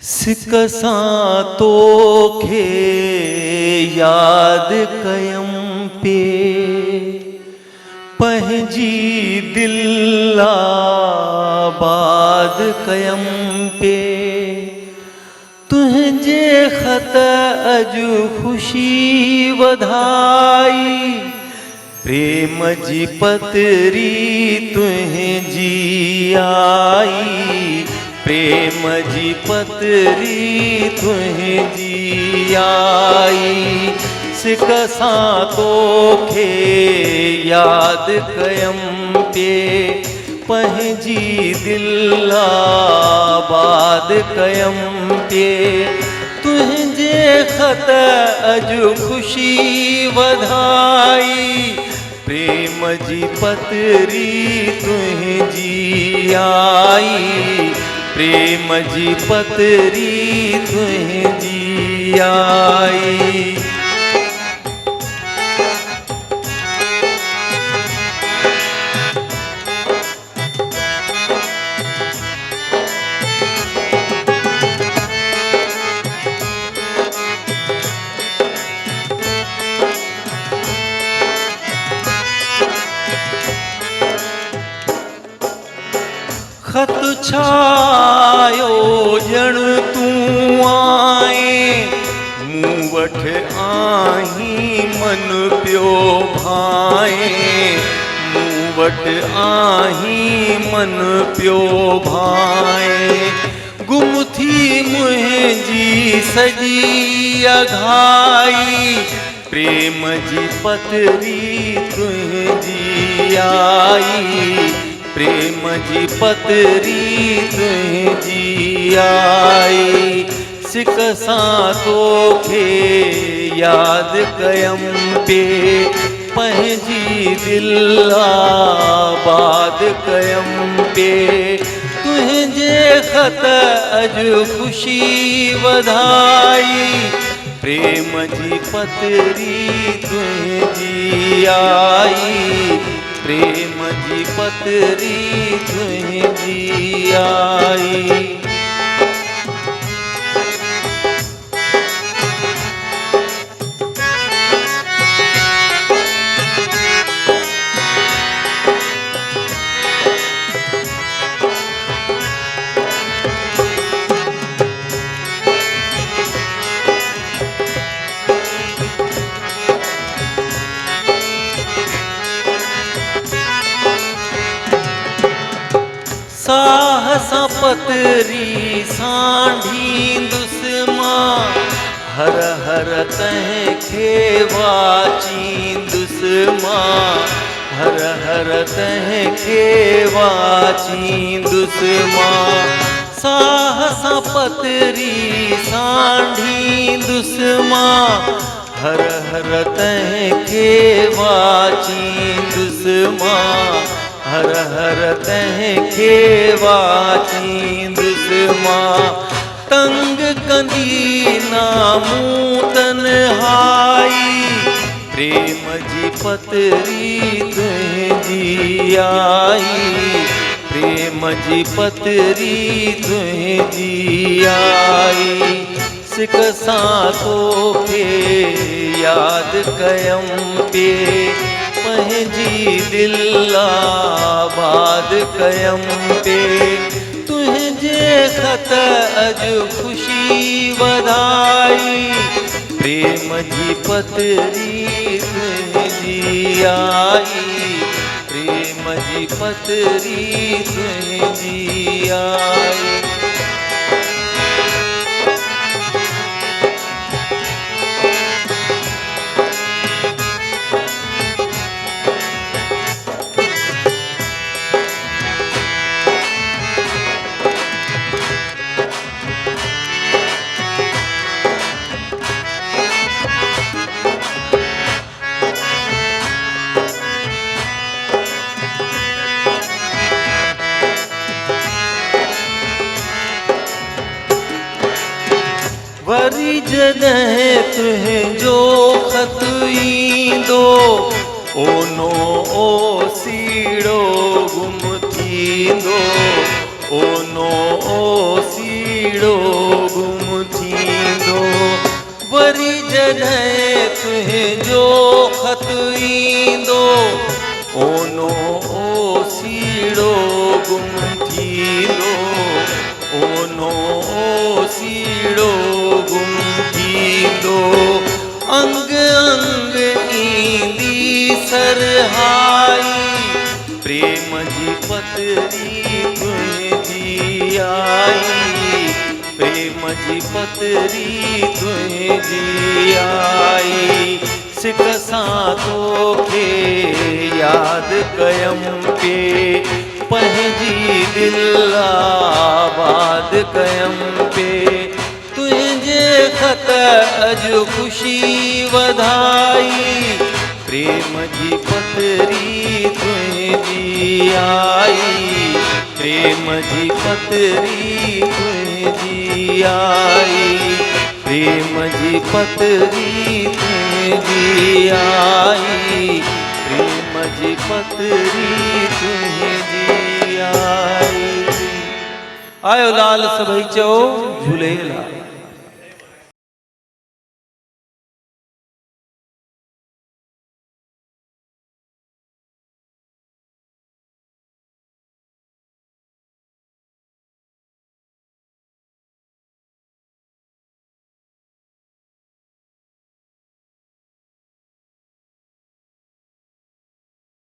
सिकसां तोखे याद कयम पे पंहिंजी दिल आबाद कयम पे तुझे ख़त अजु खुशी वधाई प्रेम जी पतरी तुझी आई प्रेम जी पतरी तुझी आई सिकसां तोखे याद कयम पे पंहिंजी दिल आबाद कयम पे तुझे ख़त अजु खुशी वधाई प्रेम जी पतरी तुझी आई प्रेम जी पतरी तुझी आई खत छायो जण तूं आए मूं वठ आहीं मन पियो भाए मूं वट आहीं मन पियो भाए गुम थी मुंहिंजी सॼी अघाई प्रेम जी पतरी तुझी आई प्रेम जी पतरी तुझी आई सिकसां तोखे याद कयम पे पंहिंजी दिल आबाद कयम पे तुझे ख़त अजु खुशी वधाई प्रेम जी पतरी तुझी आई प्रेम जी पतरी तुझी आई साहसां पतरी सांढींदुसि मां हर हर तंहिंखे वाचींदुसि मां हर हर तंहिंखे वाचींदुसि मां साहसां पतरी सांढींदुसि मां हर हर तंहिंखे वाचींदुसि मां हर हर तंहिंखे वाचींदुसि मां तंग कंदी ना मूं तन्हाई प्रेम जी पतरी तुझी आई प्रेम जी पतरी तुझी आई सिकसां तोखे याद कयम पे पंहिंजी दिल आबाद कयम पे तुझे ख़त अजु खुशी वधाई प्रेम जी पतरी तुझी आई प्रेम जी पतरी तुझी आई वरी जॾहिं तुंहिंजो ख़त ईंदो ओनो ओसीड़ो गुम थींदो ओनो ओसीड़ो गुम जॾहिं तुंहिंजो ख़त ईंदो ओनो ओसीड़ो गुम थींदो ओनो ओसीड़ो गुम थींदो अंग अंग ईंदी सरहाई प्रेम जी पतरी तुंहिंजी आई प्रेम जी पतरी तुंहिंजी आई सिक सां तोखे यादि कयमि पे पंहिंजी दिलि आबाद कयमि पे तुंहिंजे ख़त अॼु ख़ुशी वधाई प्रेम जी पतरी तुंहिंजी आई प्रेम जी पतरी तुंहिंजी आई प्रेम जी पतरी तुंहिंजी आई प्रेम जी पतरी तुंहिंजी आई। आयो लाल सभई चओ झूलेलाल।